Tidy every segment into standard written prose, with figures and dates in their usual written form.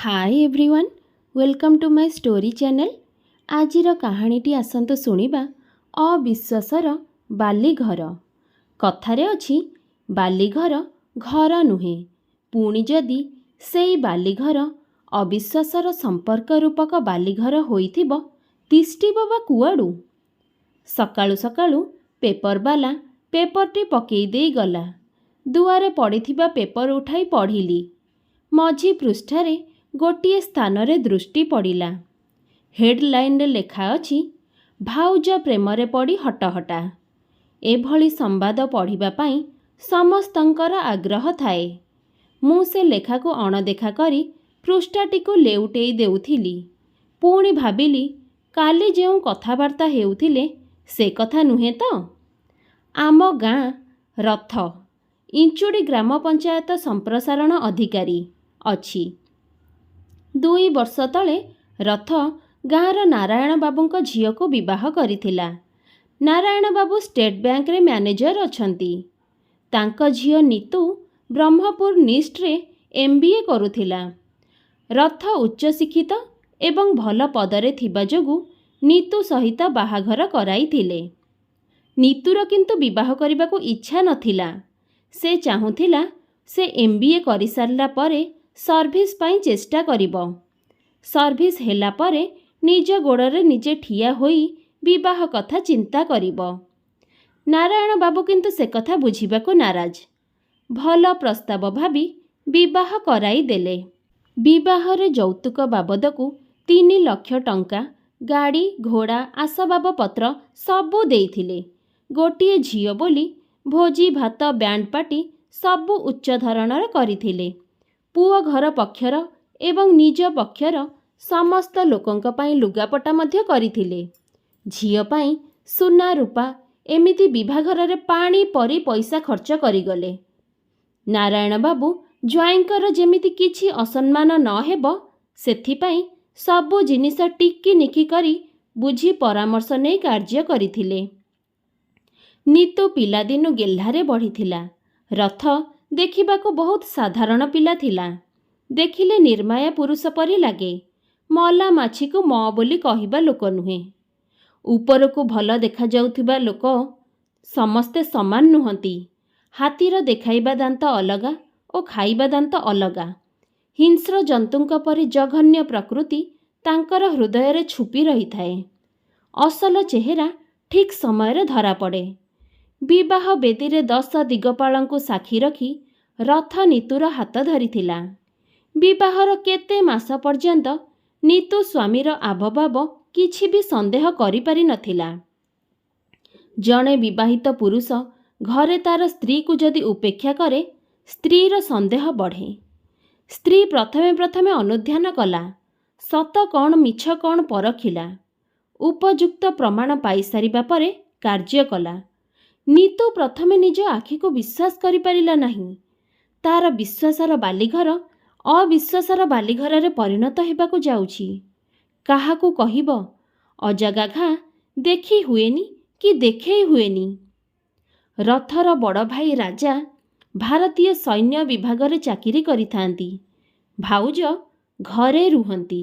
Hi everyone, welcome to my story channel. आजिर कहानीटी आसंतु शुणिबा अविश्वासर बालीघर। कथारे अछि बालीघर घर नुहे, पुणी जदि सेई बालीघर अविश्वासर संपर्क रूपक बालीघर होइथिबो तिष्ठिबो बा कुआडू। सकाळू सकाळू पेपरवाला पेपरटी पकेई देई गला। दुआरे पड़िथिबा पेपर उठाई पढ़िली। मझी पृष्ठारे गोटिए स्थान रे दृष्टि पड़िला। हेडलाइन रे लेखा अछि भाउज प्रेमरे पड़ी हटहटा। एभली संवाद पढ़िबा पाई समस्तंकर आग्रह थाए। मु से लेखा को अणदेखा करी पृष्ठाटी को लेउटेई देउथिली। पुणी भाबिली काली जेउ कथावार्ता हेउथिले से कथा नुहे तो। आम गाँ रथ इंचुड़ी ग्राम पंचायत संप्रसारण अधिकारी अछि। 2 वर्ष तले रथ गाँर नारायण बाबूंको झियो को विवाह करिथिला। नारायण बाबू स्टेट बैंक रे मैनेजर अछंती। तांको झियो नीतू ब्रह्मपुर निस्ट रे MBA करुथिला। रथ उच्च शिक्षित एवं भल पदरे थिबा जोगु नीतू सहित बाहाघर कराइथिले। नीतूर किंतु विवाह करबाकू इच्छा नथिला। से चाहुथिला से MBA करि सारला परे सर्विस पाई चेष्टा करिबो। सर्विस हेला परे निज गोड़रे निजे ठिया होई विवाह कथा चिंता करिबो। नारायण बाबू किंतु से कथा बुझिबाकू नाराज। भल प्रस्ताव भाबी विवाह कराई देले। विवाहरे यौतुक बाबदकू 3 लाख टंका गाड़ी घोड़ा आसबाब पत्र सबू देइथिले। गोटिए झियो बोली भोजी भात बैंड पार्टी सबू उच्च धरणर करिथिले। पुओ घर पक्षर एवं निज पक्षर समस्त लोकंक पाई लुगापटा मध्य करिथिले। झियो पाई सुना रूपा एमिति विवाहघर रे पानी परी पैसा खर्च करिगले। नारायण बाबू ज्वाइंकर जेमिति किछि असम्मान न हेबो सेथिपाई सबू जिनिस टिकी निकी करी बुझी परामर्श नै कार्य करिथिले। नीतू पिलादिनु गेल्हारे बढ़िथिला। रथ देखिबाकू बहुत साधारण पिला थिला। देखिले निर्माया पुरुष परी लागे। मला माछी को म बोली कहिबा लोक नुहे। उपरकू भल देखा जाउथिबा लोक समस्ते समान नुहंती। हाथीर देखाइबा दांत अलगा और खाइबा दांत अलगा। हिंस्र जंतुंक परी जघन्य प्रकृति तांकर हृदय रे छुपी रही थाए। असल चेहरा ठीक समय धरा पड़े। विवाह बेदी रे 10 दिगपालंकु साक्षी रखी रथ नीतूर हाथ धरिथिला। विवाहर केते मास पर्यंत नीतू स्वामीर आबभाव किछि भी संदेह करि पारि नथिला। जणे विवाहित पुरुष घरे तार स्त्री को जदि उपेक्षा करे स्त्रीर संदेह बढ़े। स्त्री प्रथमे प्रथमे अनुध्यान कला। सत कौन मिछ कौन परखिला। उपयुक्त प्रमाण पाई सारिबा परे कार्य कला। नीतू प्रथमे निज आखि को विश्वास करि पारिला नहीं। तार विश्वासर बालीघर अविश्वासर बालीघर रे परिणत हेबाकू जाउछि। काहाकू कहिबो अजागा घा देखी हुएनी कि देखेई हुएनी। रथर बड़ भाई राजा भारतीय सैन्य विभाग रे चाकिरी करिथांती। भाउज घरे रुहंती।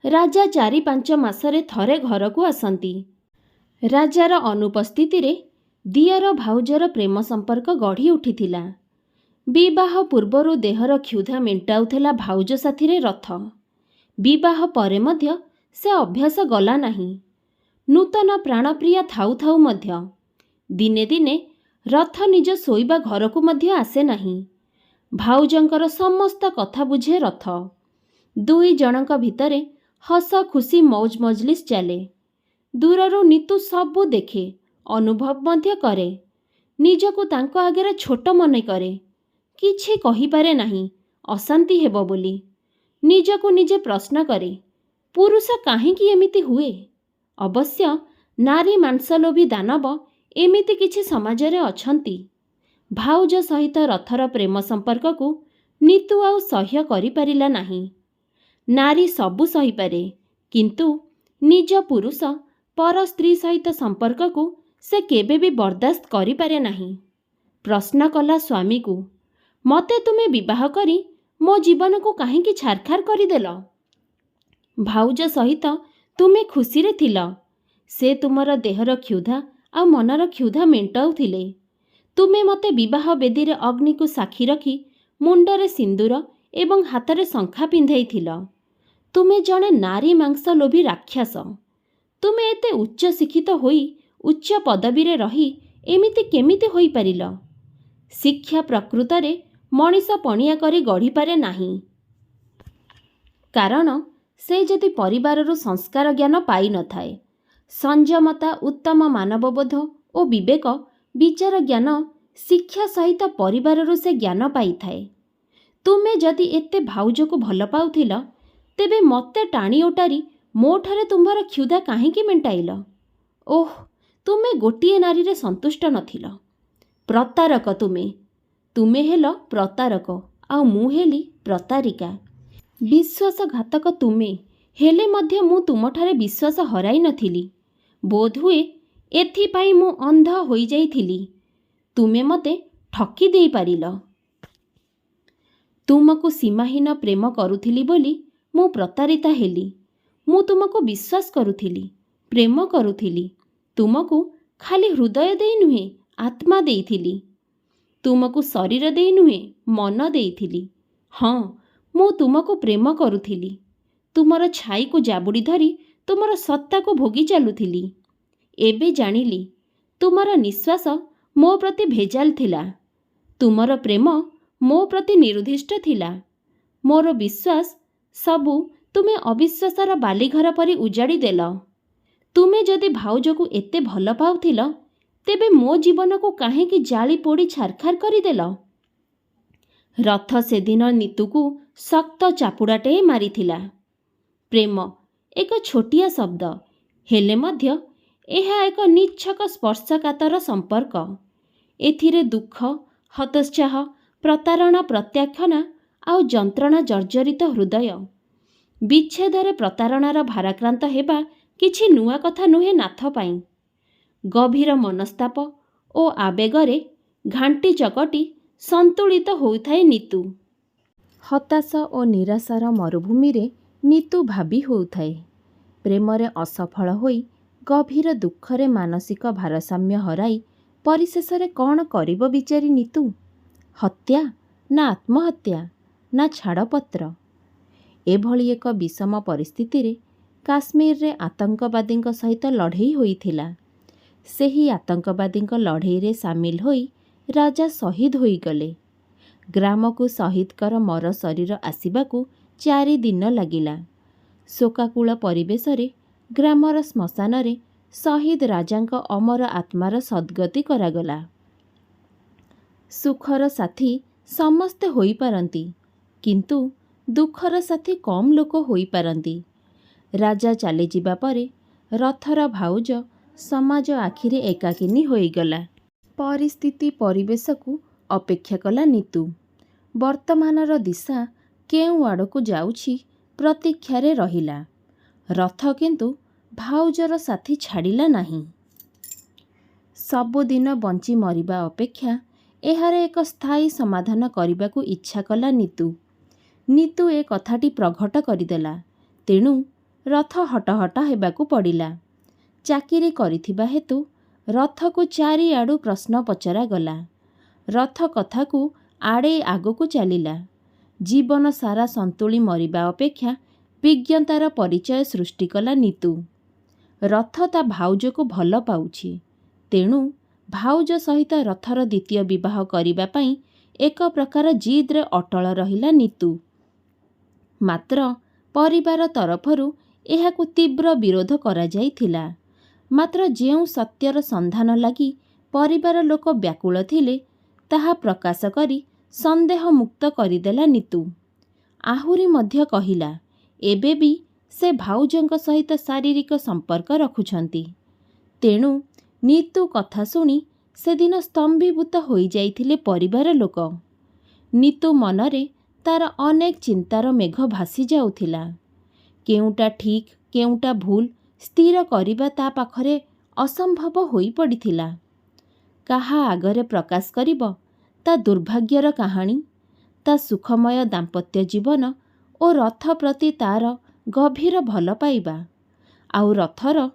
राजा 4-5 मासरे थरे घर को आसंती। राजार अनुपस्थिति रे दियर भाउजर प्रेम संपर्क गढ़ी उठिथिला। विवाह पूर्वरु देहर क्षुधा मेंटाउथला भाउज साथी रथ। विवाह परे मध्य से अभ्यास गला नहीं। नूतन प्राणप्रिया थाउ थाउ मध्य दिने दिने रथ निज सोइबा घर को मध्य आसे नहीं। भाउजंकर समस्त कथा बुझे रथ। 2 जनक भितरे हस खुशी मौज मजलिस चले। दूररू नीतू सबू देखे, अनुभव मध्य करे। निजको तांको आगे छोट मने करे। किछि कहि पारे नहीं, अशांति हेबो बोली। निजको निजे प्रश्न करे पुरुष काहींकी एमिति हुए। अवश्य नारी मांसलोभी दानव एमिति किछि समाज रे अछंती। भाउज सहित रथर प्रेम संपर्क को नीतू आउ सह्य करि पारिला नहीं। नारी सबू सही पारे, किंतु निज पुरुष पर स्त्री सहित संपर्क को से केबे भी बर्दाश्त करि पारे नहीं। प्रश्न कला स्वामी को, मते तुमे विवाह करी ମୋ ଜୀବନକୁ କାହିଁକି ଛାରଖାର କରିଦେଲ? ଭାଉଜ ସହିତ ତୁମେ ଖୁସିରେ ଥିଲ। ସେ ତୁମର ଦେହର କ୍ଷୁଧା ଆଉ ମନର କ୍ଷୁଧା ମେଣ୍ଟାଉଥିଲେ। ତୁମେ ମୋତେ ବିବାହ ବେଦୀରେ ଅଗ୍ନିକୁ ସାକ୍ଷୀ ରଖି ମୁଣ୍ଡରେ ସିନ୍ଦୁର ଏବଂ ହାତରେ ଶଙ୍ଖା ପିନ୍ଧାଇଥିଲ। ତୁମେ ଜଣେ ନାରୀ ମାଂସ ଲୋଭୀ ରାକ୍ଷସ। ତୁମେ ଏତେ ଉଚ୍ଚ ଶିକ୍ଷିତ ହୋଇ ଉଚ୍ଚ ପଦବୀରେ ରହି ଏମିତି କେମିତି ହୋଇପାରିଲ? ଶିକ୍ଷା ପ୍ରକୃତରେ ମଣିଷ ପଣିଆ କରି ଗଢ଼ିପାରେ ନାହିଁ। କାରଣ ସେ ଯଦି ପରିବାରରୁ ସଂସ୍କାର ଜ୍ଞାନ ପାଇନଥାଏ, ସଂଯମତା, ଉତ୍ତମ ମାନବବୋଧ ଓ ବିବେକ ବିଚାର ଜ୍ଞାନ ଶିକ୍ଷା ସହିତ ପରିବାରରୁ ସେ ଜ୍ଞାନ ପାଇଥାଏ। ତୁମେ ଯଦି ଏତେ ଭାଉଜକୁ ଭଲ ପାଉଥିଲ, ତେବେ ମୋତେ ଟାଣି ଓଟାରି ମୋଠାରେ ତୁମ୍ଭର କ୍ଷୁଧା କାହିଁକି ମେଣ୍ଟାଇଲ? ଓଃ, ତୁମେ ଗୋଟିଏ ନାରୀରେ ସନ୍ତୁଷ୍ଟ ନଥିଲ। ପ୍ରତାରକ ତୁମେ। ତୁମେ ହେଲ ପ୍ରତାରକ ଆଉ ମୁଁ ହେଲି ପ୍ରତାରିକା। ବିଶ୍ୱାସଘାତକ ତୁମେ, ହେଲେ ମଧ୍ୟ ମୁଁ ତୁମଠାରେ ବିଶ୍ୱାସ ହରାଇ ନଥିଲି। ବୋଧହୁଏ ଏଥିପାଇଁ ମୁଁ ଅନ୍ଧ ହୋଇଯାଇଥିଲି। ତୁମେ ମୋତେ ଠକି ଦେଇପାରିଲ। ତୁମକୁ ସୀମାହୀନ ପ୍ରେମ କରୁଥିଲି ବୋଲି ମୁଁ ପ୍ରତାରିତା ହେଲି। ମୁଁ ତୁମକୁ ବିଶ୍ୱାସ କରୁଥିଲି, ପ୍ରେମ କରୁଥିଲି। ତୁମକୁ ଖାଲି ହୃଦୟ ଦେଇ ନୁହେଁ, ଆତ୍ମା ଦେଇଥିଲି। ତୁମକୁ ଶରୀର ଦେଇ ନୁହେଁ, ମନ ଦେଇଥିଲି। ହଁ, ମୁଁ ତୁମକୁ ପ୍ରେମ କରୁଥିଲି। ତୁମର ଛାଇକୁ ଜାବୁଡ଼ି ଧରି ତୁମର ସତ୍ତାକୁ ଭୋଗି ଚାଲୁଥିଲି। ଏବେ ଜାଣିଲି, ତୁମର ନିଶ୍ୱାସ ମୋ ପ୍ରତି ଭେଜାଲ ଥିଲା। ତୁମର ପ୍ରେମ ମୋ ପ୍ରତି ନିରୁଦ୍ଦିଷ୍ଟ ଥିଲା। ମୋର ବିଶ୍ୱାସ ସବୁ ତୁମେ ଅବିଶ୍ୱାସର ବାଲିଘର ପରି ଉଜାଡ଼ି ଦେଲ। ତୁମେ ଯଦି ଭାଉଜକୁ ଏତେ ଭଲ ପାଉଥିଲ, ତେବେ ମୋ ଜୀବନକୁ କାହିଁକି ଜାଳି ପୋଡ଼ି ଛାରଖାର କରିଦେଲ? ରଥ ସେଦିନ ନିତୁକୁ ଶକ୍ତ ଚାପୁଡ଼ାଟିଏ ମାରିଥିଲା। ପ୍ରେମ ଏକ ଛୋଟିଆ ଶବ୍ଦ, ହେଲେ ମଧ୍ୟ ଏହା ଏକ ନିଚ୍ଛକ ସ୍ପର୍ଶକାତର ସମ୍ପର୍କ। ଏଥିରେ ଦୁଃଖ, ହତୋତ୍ସାହ, ପ୍ରତାରଣା, ପ୍ରତ୍ୟାଖ୍ୟାନ ଆଉ ଯନ୍ତ୍ରଣା ଜର୍ଜରିତ ହୃଦୟ। ବିଚ୍ଛେଦରେ ପ୍ରତାରଣାର ଭାରାକ୍ରାନ୍ତ ହେବା କିଛି ନୂଆ କଥା ନୁହେଁ ନାଥ ପାଇଁ। ଗଭୀର ମନସ୍ତାପ ଓ ଆବେଗରେ ଘାଣ୍ଟି ଚକଟି ସନ୍ତୁଳିତ ହୋଇଥାଏ ନିତୁ। ହତାଶ ଓ ନିରାଶାର ମରୁଭୂମିରେ ନିତୁ ଭାବି ହେଉଥାଏ। ପ୍ରେମରେ ଅସଫଳ ହୋଇ ଗଭୀର ଦୁଃଖରେ ମାନସିକ ଭାରସାମ୍ୟ ହରାଇ ପରିଶେଷରେ କ'ଣ କରିବ ବିଚାରୀ ନିତୁ? ହତ୍ୟା ନା ଆତ୍ମହତ୍ୟା ନା ଛାଡ଼ପତ୍ର? ଏଭଳି ଏକ ବିଷମ ପରିସ୍ଥିତିରେ କାଶ୍ମୀରରେ ଆତଙ୍କବାଦୀଙ୍କ ସହିତ ଲଢ଼େଇ ହୋଇଥିଲା। ସେହି ଆତଙ୍କବାଦୀଙ୍କ ଲଢ଼େଇରେ ସାମିଲ ହୋଇ ରାଜା ଶହୀଦ ହୋଇଗଲେ। ଗ୍ରାମକୁ ଶହୀଦଙ୍କର ମର ଶରୀର ଆସିବାକୁ 4 ଦିନ ଲାଗିଲା। ଶୋକାକୁଳ ପରିବେଶରେ ଗ୍ରାମର ଶ୍ମଶାନରେ ଶହୀଦ ରାଜାଙ୍କ ଅମର ଆତ୍ମାର ସଦ୍ଗତି କରାଗଲା। ସୁଖର ସାଥୀ ସମସ୍ତେ ହୋଇପାରନ୍ତି, କିନ୍ତୁ ଦୁଃଖର ସାଥୀ କମ୍ ଲୋକ ହୋଇପାରନ୍ତି। ରାଜା ଚାଲିଯିବା ପରେ ରଥର ଭାଉଜ ସମାଜ ଆଖିରେ ଏକାକିନୀ ହୋଇଗଲା। ପରିସ୍ଥିତି ପରିବେଶକୁ ଅପେକ୍ଷା କଲା ନିତୁ। ବର୍ତ୍ତମାନର ଦିଶା କେଉଁ ଆଡ଼କୁ ଯାଉଛି ପ୍ରତୀକ୍ଷାରେ ରହିଲା। ରଥ କିନ୍ତୁ ଭାଉଜର ସାଥୀ ଛାଡ଼ିଲା ନାହିଁ। ସବୁଦିନ ବଞ୍ଚି ମରିବା ଅପେକ୍ଷା ଏହାର ଏକ ସ୍ଥାୟୀ ସମାଧାନ କରିବାକୁ ଇଚ୍ଛା କଲା ନିତୁ। ନିତୁ ଏ କଥାଟି ପ୍ରଘଟ କରିଦେଲା। ତେଣୁ ରଥ ହଟହଟା ହେବାକୁ ପଡ଼ିଲା। ଚାକିରି କରିଥିବା ହେତୁ ରଥକୁ ଚାରିଆଡ଼ୁ ପ୍ରଶ୍ନ ପଚରାଗଲା। ରଥ କଥାକୁ ଆଡ଼େଇ ଆଗକୁ ଚାଲିଲା। ଜୀବନ ସାରା ସନ୍ତୁଳି ମରିବା ଅପେକ୍ଷା ବିଜ୍ଞତାର ପରିଚୟ ସୃଷ୍ଟି କଲା ନିତୁ। ରଥ ତା ଭାଉଜକୁ ଭଲ ପାଉଛି। ତେଣୁ ଭାଉଜ ସହିତ ରଥର ଦ୍ୱିତୀୟ ବିବାହ କରିବା ପାଇଁ ଏକ ପ୍ରକାର ଜିଦ୍ରେ ଅଟଳ ରହିଲା ନିତୁ। ମାତ୍ର ପରିବାର ତରଫରୁ ଏହାକୁ ତୀବ୍ର ବିରୋଧ କରାଯାଇଥିଲା। ମାତ୍ର ଯେଉଁ ସତ୍ୟର ସନ୍ଧାନ ଲାଗି ପରିବାର ଲୋକ ବ୍ୟାକୁଳ ଥିଲେ, ତାହା ପ୍ରକାଶ କରି ସନ୍ଦେହମୁକ୍ତ କରିଦେଲା ନିତୁ। ଆହୁରି ମଧ୍ୟ କହିଲା, ଏବେ ବି ସେ ଭାଉଜଙ୍କ ସହିତ ଶାରୀରିକ ସମ୍ପର୍କ ରଖୁଛନ୍ତି। ତେଣୁ ନିତୁ କଥା ଶୁଣି ସେଦିନ ସ୍ତମ୍ଭୀଭୂତ ହୋଇଯାଇଥିଲେ ପରିବାର ଲୋକ। ନିତୁ ମନରେ ତାର ଅନେକ ଚିନ୍ତାର ମେଘ ଭାସି ଯାଉଥିଲା। କେଉଁଟା ଠିକ୍, କେଉଁଟା ଭୁଲ ସ୍ଥିର କରିବା ତା ପାଖରେ ଅସମ୍ଭବ ହୋଇପଡ଼ିଥିଲା। କାହା ଆଗରେ ପ୍ରକାଶ କରିବ ତା ଦୁର୍ଭାଗ୍ୟର କାହାଣୀ? ତା ସୁଖମୟ ଦାମ୍ପତ୍ୟ ଜୀବନ ଓ ରଥ ପ୍ରତି ତା'ର ଗଭୀର ଭଲ ପାଇବା, ଆଉ ରଥର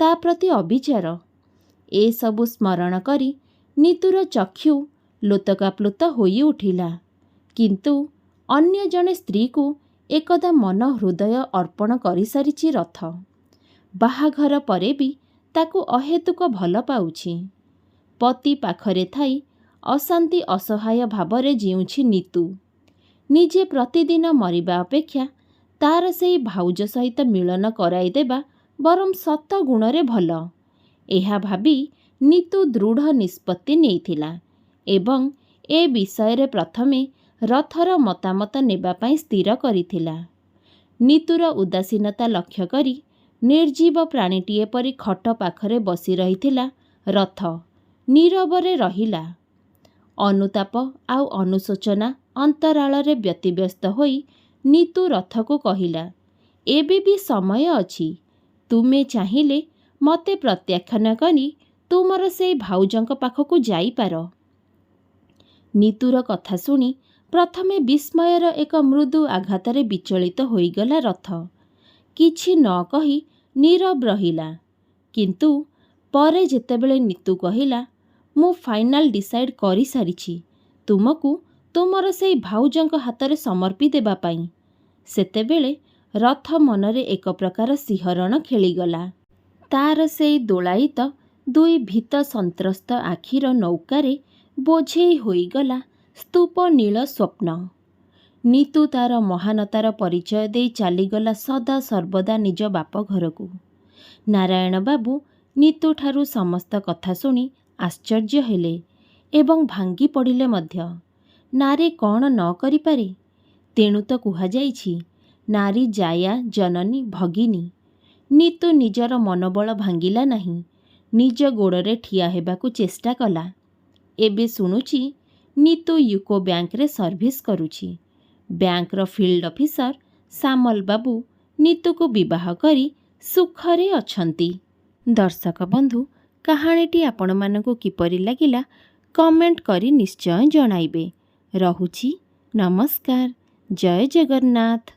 ତା ପ୍ରତି ଅବିଚାର, ଏସବୁ ସ୍ମରଣ କରି ନିତୁର ଚକ୍ଷୁ ଲୋତକାପ୍ଲୁତ ହୋଇ ଉଠିଲା। କିନ୍ତୁ ଅନ୍ୟ ଜଣେ ସ୍ତ୍ରୀକୁ ଏକଦା ମନ ହୃଦୟ ଅର୍ପଣ କରିସାରିଛି ରଥ। ବାହାଘର ପରେ ବି ତାକୁ ଅହେତୁକ ଭଲ ପାଉଛି। ପତି ପାଖରେ ଥାଇ ଅଶାନ୍ତି ଅସହାୟ ଭାବରେ ଜିଉଛି ନିତୁ। ନିଜେ ପ୍ରତିଦିନ ମରିବା ଅପେକ୍ଷା ତା'ର ସେଇ ଭାଉଜ ସହିତ ମିଳନ କରାଇଦେବା ବରଂ ସତ ଗୁଣରେ ଭଲ। ଏହା ଭାବି ନିତୁ ଦୃଢ଼ ନିଷ୍ପତ୍ତି ନେଇଥିଲା ଏବଂ ଏ ବିଷୟରେ ପ୍ରଥମେ ରଥର ମତାମତ ନେବା ପାଇଁ ସ୍ଥିର କରିଥିଲା। ନିତୁର ଉଦାସୀନତା ଲକ୍ଷ୍ୟ କରି ନିର୍ଜୀବ ପ୍ରାଣୀଟିଏ ପରି ଖଟ ପାଖରେ ବସି ରହିଥିଲା ରଥ ନୀରବରେ ରହିଲା। ଅନୁତାପ ଆଉ ଅନୁଶୋଚନା ଅନ୍ତରାଳରେ ବ୍ୟତିବ୍ୟସ୍ତ ହୋଇ ନିତୁ ରଥକୁ କହିଲା, ଏବେ ବି ସମୟ ଅଛି। ତୁମେ ଚାହିଁଲେ ମୋତେ ପ୍ରତ୍ୟାଖ୍ୟାନ କରି ତୁମର ସେଇ ଭାଉଜଙ୍କ ପାଖକୁ ଯାଇପାର। ନିତୁର କଥା ଶୁଣି ପ୍ରଥମେ ବିସ୍ମୟର ଏକ ମୃଦୁ ଆଘାତରେ ବିଚଳିତ ହୋଇଗଲା ରଥ। କିଛି ନ କହି ନୀରବ ରହିଲା। କିନ୍ତୁ ପରେ ଯେତେବେଳେ ନିତୁ କହିଲା, ମୁଁ ଫାଇନାଲ ଡିସାଇଡ୍ କରିସାରିଛି ତୁମକୁ ତୁମର ସେଇ ଭାଉଜଙ୍କ ହାତରେ ସମର୍ପି ଦେବା ପାଇଁ, ସେତେବେଳେ ରଥ ମନରେ ଏକ ପ୍ରକାର ଶିହରଣ ଖେଳିଗଲା। ତା'ର ସେଇ ଦୋଳାୟିତ ଦୁଇ ଭୀତ ସନ୍ତ୍ରସ୍ତ ଆଖିର ନୌକାରେ ବୋଝେଇ ହୋଇଗଲା ସ୍ତୂପ ନୀଳ ସ୍ୱପ୍ନ। ନିତୁ ତା'ର ମହାନତାର ପରିଚୟ ଦେଇ ଚାଲିଗଲା ସଦା ସର୍ବଦା ନିଜ ବାପ ଘରକୁ। ନାରାୟଣ ବାବୁ ନିତୁଠାରୁ ସମସ୍ତ କଥା ଶୁଣି ଆଶ୍ଚର୍ଯ୍ୟ ହେଲେ ଏବଂ ଭାଙ୍ଗି ପଡ଼ିଲେ ମଧ୍ୟ। ନାରୀ କ'ଣ ନ କରିପାରେ? ତେଣୁ ତ କୁହାଯାଇଛି, ନାରୀ ଜାୟା ଜନନୀ ଭଗିନୀ। ନିତୁ ନିଜର ମନୋବଳ ଭାଙ୍ଗିଲା ନାହିଁ। ନିଜ ଗୋଡ଼ରେ ଠିଆ ହେବାକୁ ଚେଷ୍ଟା କଲା। ଏବେ ଶୁଣୁଛି ନିତୁ ୟୁକୋ ବ୍ୟାଙ୍କରେ ସର୍ଭିସ୍ କରୁଛି। ବ୍ୟାଙ୍କର ଫିଲ୍ଡ ଅଫିସର ସାମଲ ବାବୁ ନିତୁକୁ ବିବାହ କରି ସୁଖରେ ଅଛନ୍ତି। ଦର୍ଶକ ବନ୍ଧୁ, କାହାଣୀଟି ଆପଣମାନଙ୍କୁ କିପରି ଲାଗିଲା କମେଣ୍ଟ କରି ନିଶ୍ଚୟ ଜଣାଇବେ। ରହୁଛି, ନମସ୍କାର। ଜୟ ଜଗନ୍ନାଥ।